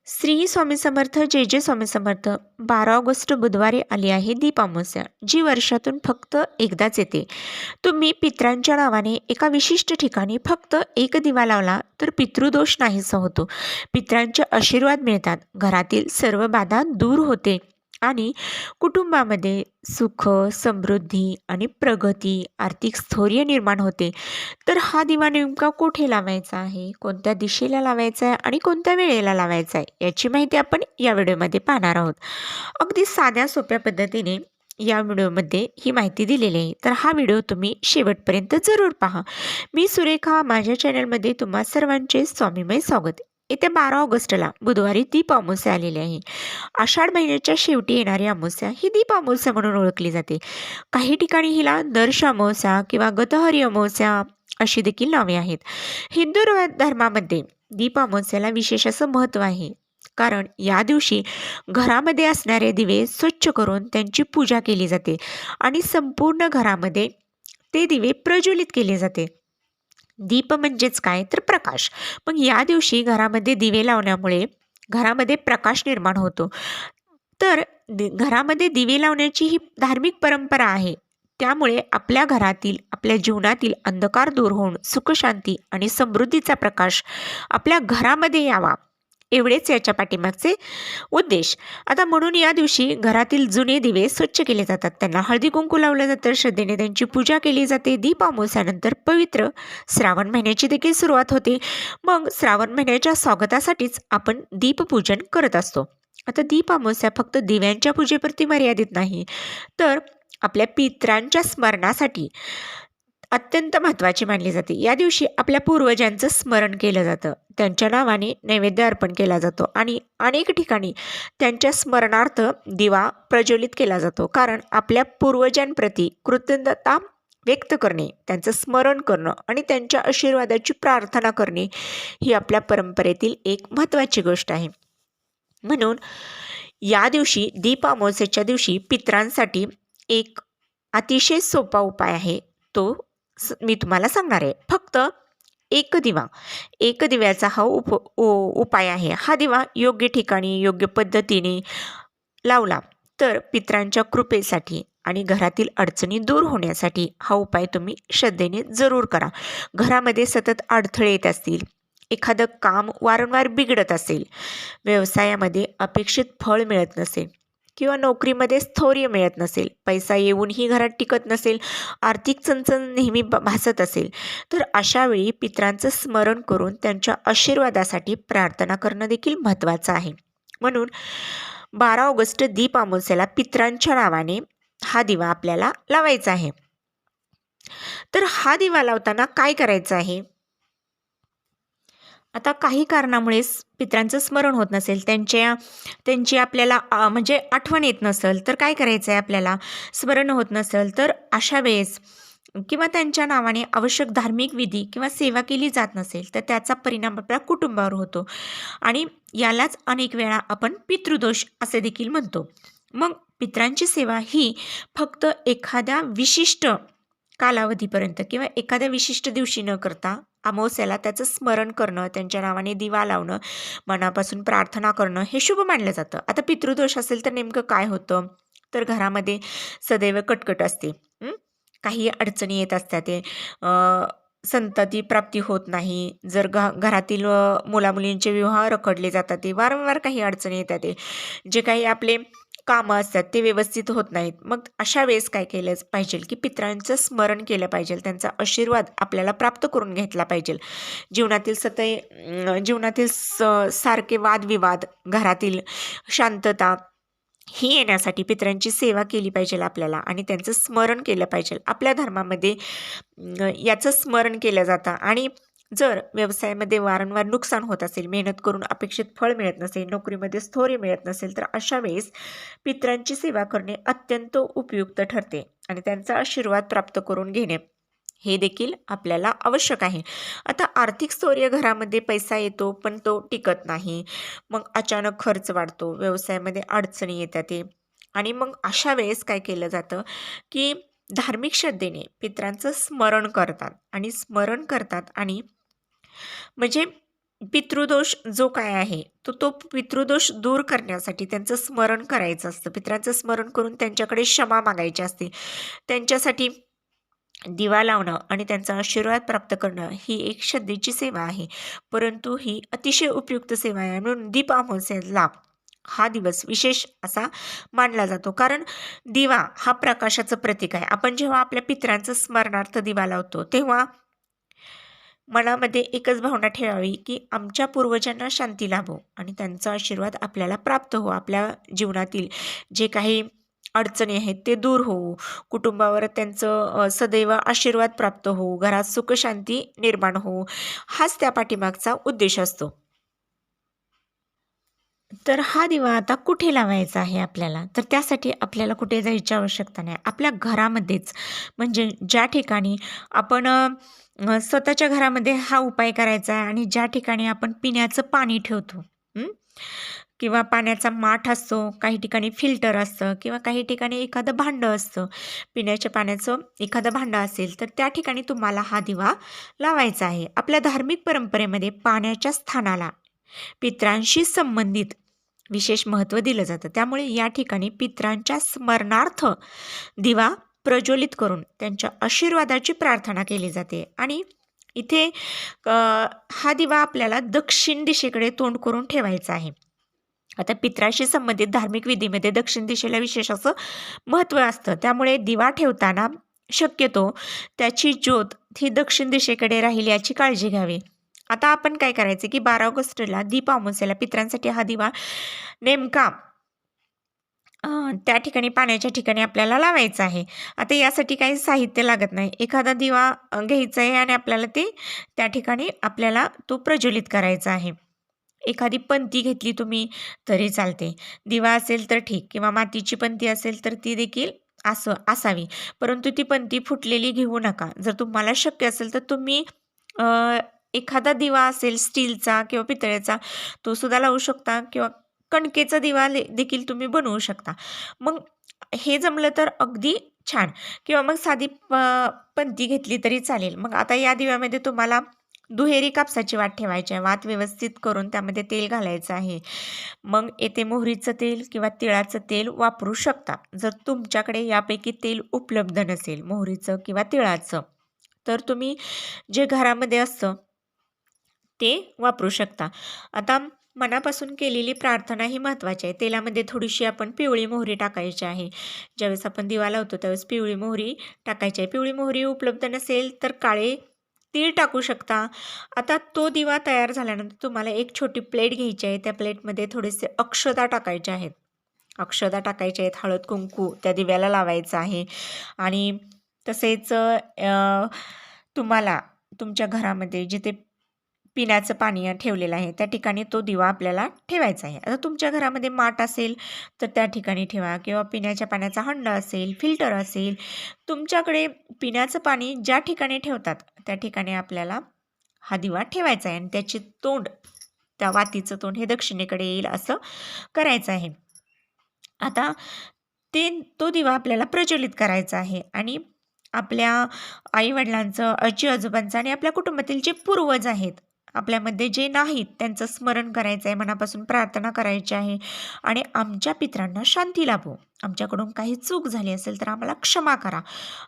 श्री स्वामी समर्थ जय जय Swami Samarth 12 August बुधवारी आली आहे दीप अमावस्या, जी वर्षातून फक्त एकदाच येते. तुम्ही पितरांच्या नावाने एका विशिष्ट ठिकाणी फक्त एक दिवा लावला तर पितृदोष नाहीसा होतो. पितरांचे आशीर्वाद मिळतात, घरातील सर्व बाधा दूर होते आणि कुटुंबामध्ये सुख, समृद्धी आणि प्रगती, आर्थिक स्थैर्य निर्माण होते. तर हा दिवा नेमका कुठे लावायचा आहे, कोणत्या दिशेला लावायचा आहे आणि कोणत्या वेळेला लावायचा आहे, याची माहिती आपण या व्हिडिओमध्ये पाहणार आहोत. अगदी साध्या सोप्या पद्धतीने या व्हिडिओमध्ये ही माहिती दिलेली आहे, तर हा व्हिडिओ तुम्ही शेवटपर्यंत जरूर पहा. मी सुरेखा, माझ्या चॅनलमध्ये तुम्हा सर्वांचे स्वामीमय स्वागत. येत्या 12 ऑगस्टला बुधवारी दीप अमावस्या आलेली आहे. आषाढ महिन्याच्या शेवटी येणारी अमावस्या ही दीप अमावस्या म्हणून ओळखली जाते. काही ठिकाणी हिला दर्श अमावस्या किंवा गतहरी अमावस्या अशी देखील नावे आहेत. हिंदू धर्मामध्ये दीप अमावस्याला विशेष असं महत्त्व आहे, कारण या दिवशी घरामध्ये असणारे दिवे स्वच्छ करून त्यांची पूजा केली जाते आणि संपूर्ण घरामध्ये ते दिवे प्रज्वलित केले जाते. दीप म्हणजेच काय तर प्रकाश. मग या दिवशी घरामध्ये दिवे लावण्यामुळे घरामध्ये प्रकाश निर्माण होतो. तर घरामध्ये दिवे लावण्याची ही धार्मिक परंपरा आहे. त्यामुळे आपल्या घरातील, आपल्या जीवनातील अंधकार दूर होऊन सुखशांती आणि समृद्धीचा प्रकाश आपल्या घरामध्ये यावा, एवढेच याच्या पाठीमागचे उद्देश. आता म्हणून या दिवशी घरातील जुने दिवे स्वच्छ केले जातात, त्यांना हळदी कुंकू लावलं जातं, श्रद्धेने त्यांची पूजा केली जाते. दीप अमावस्यानंतर पवित्र श्रावण महिन्याची देखील सुरुवात होते. मग श्रावण महिन्याच्या स्वागतासाठीच आपण दीपपूजन करत असतो. आता दीप अमावस्या फक्त दिव्यांच्या पूजेपुरती मर्यादित नाही, तर आपल्या पितरांच्या स्मरणासाठी अत्यंत महत्त्वाची मानली जाते. या दिवशी आपल्या पूर्वजांचं स्मरण केलं जातं, त्यांच्या नावाने नैवेद्य अर्पण केला जातो आणि अनेक ठिकाणी त्यांच्या स्मरणार्थ दिवा प्रज्वलित केला जातो. कारण आपल्या पूर्वजांप्रती कृतज्ञता व्यक्त करणे, त्यांचं स्मरण करणं आणि त्यांच्या आशीर्वादाची प्रार्थना करणे ही आपल्या परंपरेतील एक महत्त्वाची गोष्ट आहे. म्हणून या दिवशी दीप अमावस्येच्या दिवशी पितरांसाठी एक अतिशय सोपा उपाय आहे, तो मी तुम्हाला सांगणार आहे. फक्त एक दिवा, एक दिव्याचा हा उपाय आहे. हा दिवा योग्य ठिकाणी योग्य पद्धतीने लावला तर पितरांच्या कृपेसाठी आणि घरातील अडचणी दूर होण्यासाठी हा उपाय तुम्ही श्रद्धेने जरूर करा. घरामध्ये सतत अडथळे येत असतील, एखादं काम वारंवार बिघडत असेल, व्यवसायामध्ये अपेक्षित फळ मिळत नसेल किंवा नोकरीमध्ये स्थैर्य मिळत नसेल, पैसा येऊनही घरात टिकत नसेल, आर्थिक चणचण नेहमी भासत असेल, तर अशा वेळी पितरांचं स्मरण करून त्यांच्या आशीर्वादासाठी प्रार्थना करणं देखील महत्त्वाचं आहे. म्हणून 12 ऑगस्ट दीप अमावस्येला पितरांच्या नावाने हा दिवा आपल्याला लावायचा आहे. तर हा दिवा लावताना काय करायचं आहे? आता काही कारणामुळे पितरांचं स्मरण होत नसेल, त्यांची आपल्याला म्हणजे आठवण येत नसेल, तर काय करायचं आहे आपल्याला? स्मरण होत नसेल तर अशा वेळेस किंवा त्यांच्या नावाने आवश्यक धार्मिक विधी किंवा सेवा केली जात नसेल, तर त्याचा परिणाम आपल्या कुटुंबावर होतो आणि यालाच अनेक वेळा आपण पितृदोष असे देखील म्हणतो. मग पितरांची सेवा ही फक्त एखाद्या विशिष्ट कालावधीपर्यंत किंवा एखाद्या विशिष्ट दिवशी न करता अमावस्याला त्याचं स्मरण करणं, त्यांच्या नावाने दिवा लावणं, मनापासून प्रार्थना करणं हे शुभ मानलं जातं. आता पितृदोष असेल तर नेमकं काय होतं, तर घरामध्ये सदैव कटकट असते, काही अडचणी येत असतात, ते संतती प्राप्ती होत नाही, जर घरातील मुलामुलींचे विवाह रखडले जातात, ते वारंवार काही अडचणी येतात, ते जे काही आपले कामं असतात ते व्यवस्थित होत नाहीत. मग अशा वेळेस काय केलं पाहिजे की पितरांचं स्मरण केलं पाहिजे, त्यांचा आशीर्वाद आपल्याला प्राप्त करून घेतला पाहिजे. जीवनातील सारखे वादविवाद, घरातील शांतता ही येण्यासाठी पितरांची सेवा केली पाहिजे आपल्याला आणि त्यांचं स्मरण केलं पाहिजे. आपल्या धर्मामध्ये याचं स्मरण केलं जातं. आणि जर व्यवसायामध्ये वारंवार नुकसान होत असेल, मेहनत करून अपेक्षित फळ मिळत नसेल, नोकरीमध्ये स्थैर्य मिळत नसेल, तर अशा वेळेस पितरांची सेवा करणे अत्यंत उपयुक्त ठरते आणि त्यांचा आशीर्वाद प्राप्त करून घेणे हे देखील आपल्याला आवश्यक आहे. आता आर्थिक स्थैर्य, घरामध्ये पैसा येतो पण तो टिकत नाही, मग अचानक खर्च वाढतो, व्यवसायामध्ये अडचणी येतात ते, आणि मग अशा वेळेस काय केलं जातं की धार्मिक श्रद्धेने पितरांचं स्मरण करतात आणि म्हणजे पितृदोष जो काय आहे तो पितृदोष दूर करण्यासाठी त्यांचं स्मरण करायचं असतं. पितरांचं स्मरण करून त्यांच्याकडे क्षमा मागायची असते. त्यांच्यासाठी दिवा लावणं आणि त्यांचा आशीर्वाद प्राप्त करणं ही एक श्रद्धेची सेवा आहे. परंतु ही अतिशय उपयुक्त सेवा आहे म्हणून दीप अमावस्येला हा दिवस विशेष असा मानला जातो. कारण दिवा हा प्रकाशाचं प्रतीक आहे. आपण जेव्हा आपल्या पितरांचं स्मरणार्थ दिवा लावतो तेव्हा मनामध्ये एकच भावना ठेवावी की आमच्या पूर्वजांना शांती लाभो आणि त्यांचा आशीर्वाद आपल्याला प्राप्त हो. आपल्या जीवनातील जे काही अडचणी आहेत ते दूर होऊ, कुटुंबावर त्यांचं सदैव आशीर्वाद प्राप्त होऊ, घरात सुखशांती निर्माण होऊ, हाच त्या पाठीमागचा उद्देश असतो. तर हा दिवा आता कुठे लावायचा आहे आपल्याला? तर त्यासाठी आपल्याला कुठे जायची आवश्यकता नाही. आपल्या घरामध्येच म्हणजे ज्या ठिकाणी आपण स्वतःच्या घरामध्ये हा उपाय करायचा आहे आणि ज्या ठिकाणी आपण पिण्याचं पाणी ठेवतो हं? किंवा पाण्याचा माठ असतो, काही ठिकाणी फिल्टर असतं किंवा काही ठिकाणी एखादं भांडं असतं. पिण्याच्या पाण्याचं एखादं भांडं असेल तर त्या ठिकाणी तुम्हाला हा दिवा लावायचा आहे. आपल्या धार्मिक परंपरेमध्ये पाण्याच्या स्थानाला पितरांशी संबंधित विशेष महत्त्व दिलं जातं. त्यामुळे या ठिकाणी पितरांच्या स्मरणार्थ दिवा प्रज्वलित करून त्यांच्या आशीर्वादाची प्रार्थना केली जाते आणि इथे अ, हा दिवा आपल्याला दक्षिण दिशेकडे तोंड करून ठेवायचा आहे. आता पितराशी संबंधित धार्मिक विधीमध्ये दक्षिण दिशेला विशेष असं महत्त्व असतं. त्यामुळे दिवा ठेवताना शक्यतो त्याची ज्योत ही दक्षिण दिशेकडे राहील याची काळजी घ्यावी. आता आपण काय करायचं की 12 ऑगस्टला दीप अमावस्येला पितरांसाठी हा दिवा नेमका त्या ठिकाणी पाण्याच्या ठिकाणी आपल्याला लावायचं आहे. आता यासाठी काही साहित्य लागत नाही. एखादा दिवा घ्यायचा आहे आणि आपल्याला ते त्या ठिकाणी आपल्याला तो प्रज्वलित करायचा आहे. एखादी पंती घेतली तुम्ही तरी चालते. दिवा असेल तर ठीक किंवा मातीची पंती असेल तर ती देखील असावी. परंतु ती पंती फुटलेली घेऊ नका. जर तुम्हाला शक्य असेल तर तुम्ही अ, एखादा दिवा असेल स्टीलचा किंवा पितळेचा तो सुद्धा लावू शकता किंवा कणकेचा दिवा देखील तुम्ही बनवू शकता. मग हे जमलं तर अगदी छान किंवा मग साधी पंती घेतली तरी चालेल. मग आता या दिव्यामध्ये तुम्हाला दुहेरी कापसाची वात ठेवायची आहे. वात व्यवस्थित करून त्यामध्ये तेल घालायचं आहे. मग येथे मोहरीचं तेल किंवा तिळाचं तेल वापरू शकता. जर तुमच्याकडे यापैकी तेल उपलब्ध नसेल मोहरीचं किंवा तिळाचं, तर तुम्ही जे घरामध्ये असतं ते वापरू शकता. आता मनापासून केलेली प्रार्थना ही महत्त्वाची आहे. तेलामध्ये थोडीशी आपण पिवळी मोहरी टाकायची आहे. ज्यावेळेस आपण दिवा लावतो त्यावेळेस पिवळी मोहरी टाकायची आहे. पिवळी मोहरी उपलब्ध नसेल तर काळे तीळ टाकू शकता. आता तो दिवा तयार झाल्यानंतर तुम्हाला एक छोटी प्लेट घ्यायची आहे. त्या प्लेटमध्ये थोडेसे अक्षता टाकायचे आहेत. अक्षता टाकायच्या आहेत, हळद कुंकू त्या दिव्याला लावायचं आहे आणि तसेच तुम्हाला तुमच्या घरामध्ये जिथे पिण्याचं पाणी ठेवलेलं आहे त्या ठिकाणी तो दिवा आपल्याला ठेवायचा आहे. आता तुमच्या घरामध्ये माठ असेल तर त्या ठिकाणी ठेवा किंवा पिण्याच्या पाण्याचा हंडा असेल, फिल्टर असेल, तुमच्याकडे पिण्याचं पाणी ज्या ठिकाणी ठेवतात त्या ठिकाणी आपल्याला हा दिवा ठेवायचा आहे आणि त्याचे तोंड त्या वातीचं तोंड हे दक्षिणेकडे येईल असं करायचं आहे. आता तो दिवा आपल्याला प्रज्वलित करायचा आहे आणि आपल्या आई-वडिलांचं, आजी-आजोबांचं आणि आपल्या कुटुंबातील जे पूर्वज आहेत, आपल्यामध्ये जे नाहीत त्यांचं स्मरण करायचं आहे, मनापासून प्रार्थना करायची आहे आणि आमच्या पितरांना शांती लाभो. आमच्याकडून काही चूक झाली असेल तर आम्हाला क्षमा करा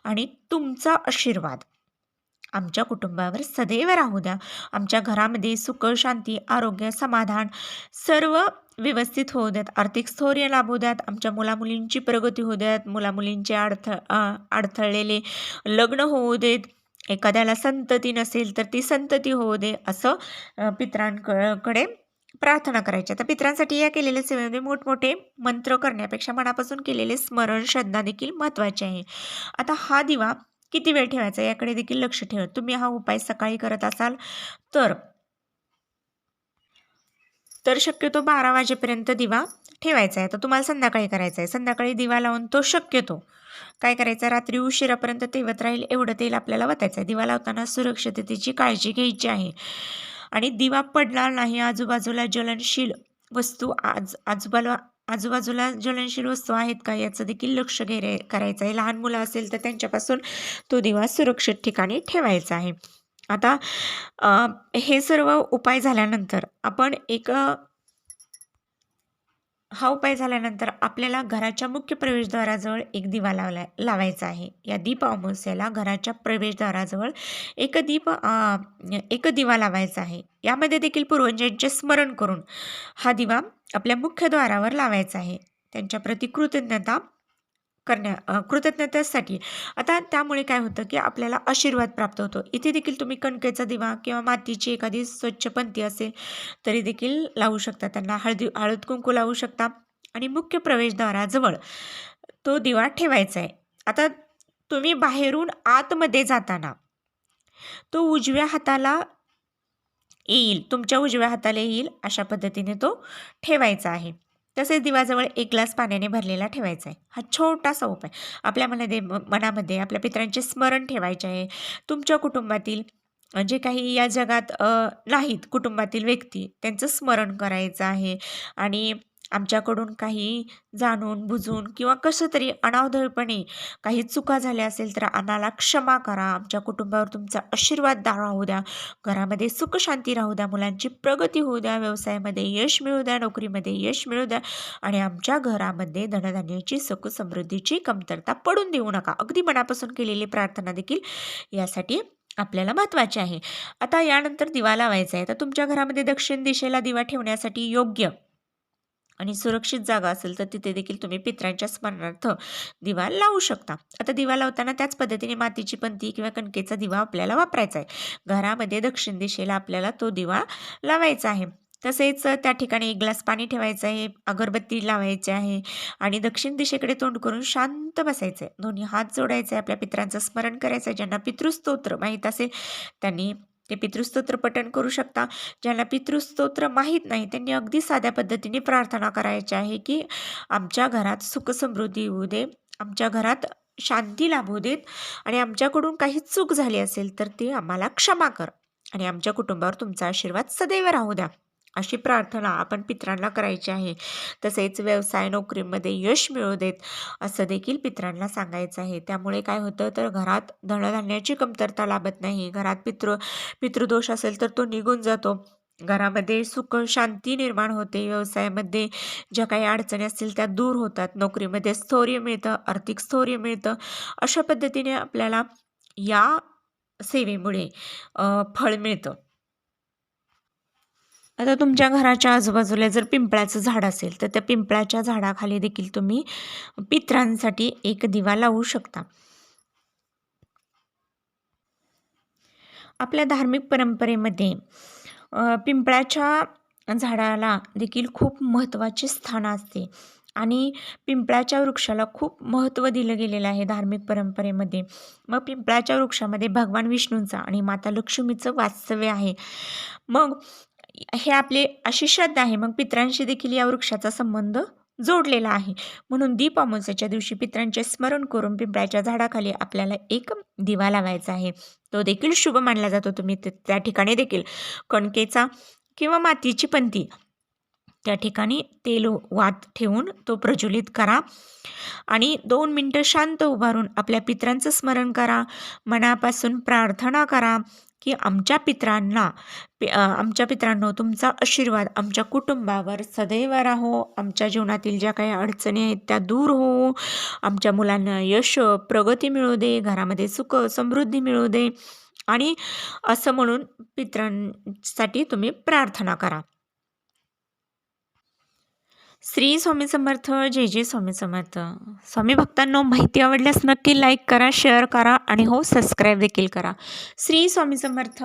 आणि तुमचा आशीर्वाद आमच्या कुटुंबावर सदैव राहू द्या. आमच्या घरामध्ये सुख, शांती, आरोग्य, समाधान सर्व व्यवस्थित होऊ द्यात. आर्थिक स्थैर्य लाभू द्यात. आमच्या मुलामुलींची प्रगती होऊ द्यात. मुलामुलींचे अडथळलेले लग्न होऊ देत. एखाद्याला संतती नसेल तर ती संतती होऊ दे असं पितरांकडे प्रार्थना करायची. आता पितरांसाठी या केलेल्या सेवेमध्ये मोठमोठे मंत्र करण्यापेक्षा मनापासून केलेले स्मरण, श्रद्धा देखील महत्त्वाचे आहे. आता हा दिवा किती वेळ ठेवायचा याकडे देखील लक्ष ठेवा. तुम्ही हा उपाय सकाळी करत असाल तर शक्यतो 12 वाजेपर्यंत दिवा ठेवायचा आहे. तर तुम्हाला संध्याकाळी करायचा आहे. संध्याकाळी दिवा लावून तो शक्यतो काय करायचं रात्री उशिरापर्यंत तेवत राहील एवढं तेल आपल्याला वतायचं आहे. दिवा लावताना सुरक्षिततेची काळजी घ्यायची आहे आणि दिवा पडणार नाही. आजूबाजूला ज्वलनशील वस्तू आजूबाजूला ज्वलनशील वस्तू आहेत का याचं देखील लक्ष करायचं आहे. लहान मुलं असेल तर त्यांच्यापासून तो दिवा सुरक्षित ठिकाणी ठेवायचा आहे. आता हे सर्व उपाय झाल्यानंतर आपण हा उपाय झाल्यानंतर आपल्याला घराच्या मुख्य प्रवेशद्वाराजवळ एक दिवा लावायचा आहे. या दीप अमावास्येला घराच्या प्रवेशद्वाराजवळ एक दिवा लावायचा आहे. यामध्ये देखील पूर्वजांचे स्मरण करून हा दिवा आपल्या मुख्य द्वारावर लावायचा आहे. त्यांच्या प्रति कृतज्ञतेसाठी. आता त्यामुळे काय होतं, की आपल्याला आशीर्वाद प्राप्त होतो. इथे देखील तुम्ही कणकेचा दिवा किंवा मातीची एखादी स्वच्छ पंती असेल तरी देखील लावू शकता. त्यांना हळद कुंकू लावू शकता आणि मुख्य प्रवेशद्वाराजवळ तो दिवा ठेवायचा आहे. आता तुम्ही बाहेरून आतमध्ये जाताना तो उजव्या हाताला येईल, तुमच्या उजव्या हाताला येईल अशा पद्धतीने तो ठेवायचा आहे. तसेच दिवाजवळ एक ग्लास पाण्याने भरलेला ठेवायचा आहे. हा छोटासा उपाय आपल्या मनामध्ये आपल्या पितरांचे स्मरण ठेवायचे आहे. तुमच्या कुटुंबातील जे काही या जगात नाहीत कुटुंबातील व्यक्ती त्यांचं स्मरण करायचं आहे आणि आमच्याकडून काही जाणून बुजून किंवा कसं तरी अनावधळपणे काही चुका झाल्या असेल तर आम्हाला क्षमा करा. आमच्या कुटुंबावर तुमचा आशीर्वाद राहू द्या. घरामध्ये सुख शांती राहू द्या. मुलांची प्रगती होऊ द्या. व्यवसायामध्ये यश मिळू द्या. नोकरीमध्ये यश मिळू द्या. आणि आमच्या घरामध्ये धनधान्याची सुख समृद्धीची कमतरता पडून देऊ नका. अगदी मनापासून केलेली प्रार्थना देखील यासाठी आपल्याला महत्त्वाची आहे. आता यानंतर दिवा लावायचा आहे. तर तुमच्या घरामध्ये दक्षिण दिशेला दिवा ठेवण्यासाठी योग्य आणि सुरक्षित जागा असेल तर तिथे देखील तुम्ही पितरांच्या स्मरणार्थ दिवा लावू शकता. आता दिवा लावताना त्याच पद्धतीने मातीची पंती किंवा कणकेचा दिवा आपल्याला वापरायचा आहे. घरामध्ये दक्षिण दिशेला आपल्याला तो दिवा लावायचा आहे. तसेच त्या ठिकाणी एक ग्लास पाणी ठेवायचं आहे, अगरबत्ती लावायची आहे आणि दक्षिण दिशेकडे तोंड करून शांत बसायचं आहे. दोन्ही हात जोडायचे, आपल्या पितरांचं स्मरण करायचं आहे. ज्यांना पितृस्तोत्र माहीत असेल त्यांनी ते पितृस्तोत्र पठण करू शकता. ज्यांना पितृस्तोत्र माहीत नाही त्यांनी अगदी साध्या पद्धतीने प्रार्थना करायची आहे, की आमच्या घरात सुखसमृद्धी येऊ दे, आमच्या घरात शांती लाभू देत आणि आमच्याकडून काही चूक झाली असेल तर ते आम्हाला क्षमा कर आणि आमच्या कुटुंबावर तुमचा आशीर्वाद सदैव राहू द्या. अशी प्रार्थना आपण पितरांना करायची आहे. तसेच व्यवसाय नोकरीमध्ये यश मिळू देत असं देखील पितरांना सांगायचं आहे. त्यामुळे काय होतं तर घरात धनधान्याची कमतरता लाभत नाही. घरात पितृदोष असेल तर तो निघून जातो. घरामध्ये सुख शांती निर्माण होते. व्यवसायामध्ये ज्या काही अडचणी असतील त्या दूर होतात. नोकरीमध्ये स्थैर्य मिळतं, आर्थिक स्थैर्य मिळतं. अशा पद्धतीने आपल्याला या सेवेमुळे फळ मिळतं. आता तुमच्या घराच्या आजूबाजूला जर पिंपळाचं झाड असेल तर त्या पिंपळाच्या झाडाखाली देखील तुम्ही पितरांसाठी एक दिवा लावू शकता. आपल्या धार्मिक परंपरेमध्ये पिंपळाच्या झाडाला देखील खूप महत्त्वाचे स्थान असते आणि पिंपळाच्या वृक्षाला खूप महत्त्व दिलं गेलेलं आहे धार्मिक परंपरेमध्ये. मग पिंपळाच्या वृक्षामध्ये भगवान विष्णूंचं आणि माता लक्ष्मीचं वास्तव्य आहे. मग हे आपले अशी श्रद्धा आहे. मग पितरांशी देखील या वृक्षाचा संबंध जोडलेला आहे. म्हणून दीप अमावास्येच्या दिवशी पितरांचे स्मरण करून पिंपळाच्या झाडाखाली आपल्याला एक दिवा लावायचा आहे. तो देखील शुभ मानला जातो. तुम्ही त्या ठिकाणी देखील कणकेचा किंवा मातीची पंती त्या ठिकाणी तेल वात ठेवून तो प्रज्वलित करा आणि 2 मिनटं शांत उभारून आपल्या पितरांचं स्मरण करा. मनापासून प्रार्थना करा की आमच्या पितरांनो तुमचा आशीर्वाद आमच्या कुटुंबावर सदैव राहो. आमच्या जीवनातील ज्या काही अडचणी आहेत त्या दूर हो. आमच्या मुलांना यश प्रगती मिळू दे. घरामध्ये सुख समृद्धी मिळू दे आणि असं म्हणून पितरांसाठी तुम्ही प्रार्थना करा. श्री स्वामी समर्थ. जय जय स्वामी समर्थ. स्वामी भक्तांनो, माहिती आवडल्यास नक्की लाईक करा, शेअर करा आणि हो सबस्क्राईब देखील करा. श्री स्वामी समर्थ.